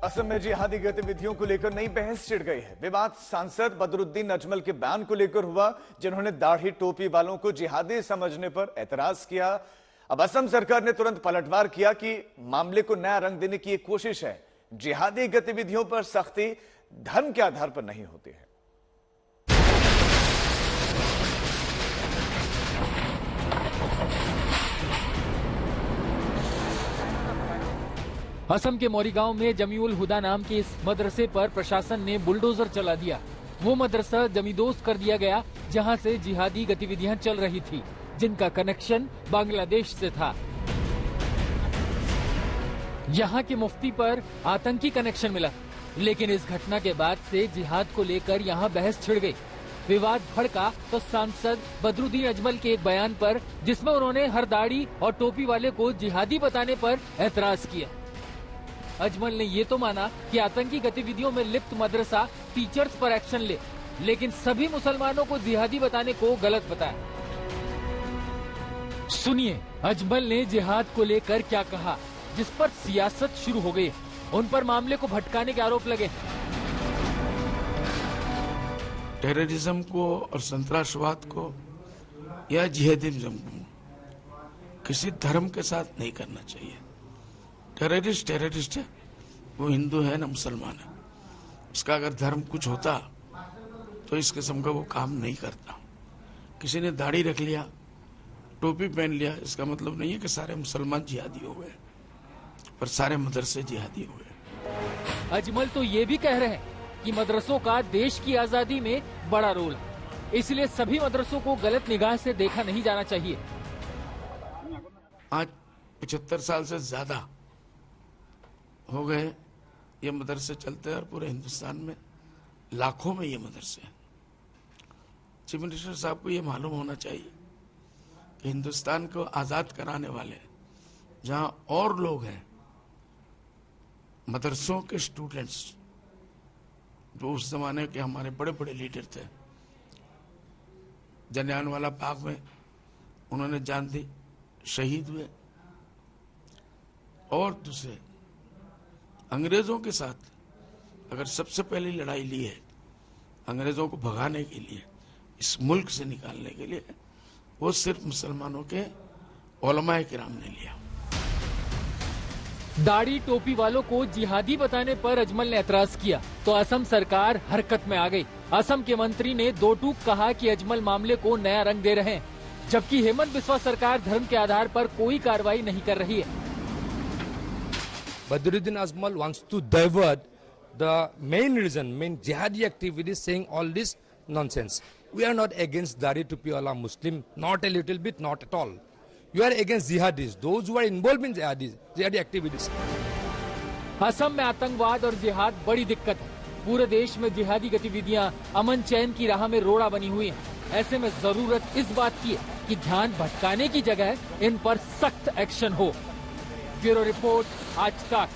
असम में जिहादी गतिविधियों को लेकर नई बहस छिड़ गई है। विवाद सांसद बदरुद्दीन अजमल के बयान को लेकर हुआ, जिन्होंने दाढ़ी टोपी वालों को जिहादी समझने पर एतराज किया। अब असम सरकार ने तुरंत पलटवार किया कि मामले को नया रंग देने की एक कोशिश है। जिहादी गतिविधियों पर सख्ती धर्म के आधार पर नहीं होती है। असम के मौरीगांव में जमीउल हुदा नाम के इस मदरसे पर प्रशासन ने बुलडोजर चला दिया। वो मदरसा जमींदोज कर दिया गया जहां से जिहादी गतिविधियां चल रही थी, जिनका कनेक्शन बांग्लादेश से था। यहां के मुफ्ती पर आतंकी कनेक्शन मिला, लेकिन इस घटना के बाद से जिहाद को लेकर यहां बहस छिड़ गई। विवाद भड़का तो सांसद बदरुद्दीन अजमल के एक बयान पर, जिसमें उन्होंने हर दाढ़ी और टोपी वाले को जिहादी बताने पर एतराज किया। अजमल ने ये तो माना कि आतंकी गतिविधियों में लिप्त मदरसा टीचर्स पर एक्शन ले, लेकिन सभी मुसलमानों को जिहादी बताने को गलत बताया। सुनिए अजमल ने जिहाद को लेकर क्या कहा, जिस पर सियासत शुरू हो गई। उन पर मामले को भटकाने के आरोप लगे। टेररिज्म को और संतरासवाद को या जिहादिज्म को किसी धर्म के साथ नहीं करना चाहिए। टेररिस्ट है, वो हिंदू है ना मुसलमान है। उसका अगर धर्म कुछ होता तो इस किस्म का वो काम नहीं करता। किसी ने दाढ़ी रख लिया, टोपी पहन लिया, इसका मतलब नहीं है कि सारे मुसलमान जिहादी हो गए, पर सारे मदरसे जिहादी हो गए। अजमल तो ये भी कह रहे हैं कि मदरसों का देश की आजादी में बड़ा रोल है, इसलिए सभी मदरसों को गलत निगाह से देखा नहीं जाना चाहिए। आज 75 साल से ज्यादा हो गए ये मदरसे चलते हैं और पूरे हिंदुस्तान में लाखों में ये मदरसे हैं। चीफ मिनिस्टर साहब को ये मालूम होना चाहिए कि हिंदुस्तान को आजाद कराने वाले जहां और लोग हैं, मदरसों के स्टूडेंट्स जो उस जमाने के हमारे बड़े बड़े लीडर थे, जलियांवाला बाग में उन्होंने जान दी, शहीद हुए, और दूसरे अंग्रेजों के साथ अगर सबसे पहली लड़ाई ली है अंग्रेजों को भगाने के लिए, इस मुल्क से निकालने के लिए, वो सिर्फ मुसलमानों के उलमाए किराम ने लिया। दाढ़ी टोपी वालों को जिहादी बताने पर अजमल ने एतराज किया तो असम सरकार हरकत में आ गई। असम के मंत्री ने दो टूक कहा कि अजमल मामले को नया रंग दे रहे हैं, जबकि हेमंत बिस्वा सरकार धर्म के आधार पर कोई कार्रवाई नहीं कर रही है। Badruddin Ajmal wants to divert the main reason, main jihadi activities, saying all this nonsense. We are not against Dari Tupi wala Muslim, not a little bit, not at all. You are against jihadis, those who are involved in jihadi activities. Assam में आतंकवाद और जिहाद बड़ी दिक्कत है। पूरे देश में जिहादी गतिविधियां अमन चैन की राह में रोड़ा बनी हुई हैं। ऐसे में जरूरत इस बात की है कि ध्यान भटकाने की जगह इन पर सख्त एक्शन हो। ब्यूरो रिपोर्ट, आज तक।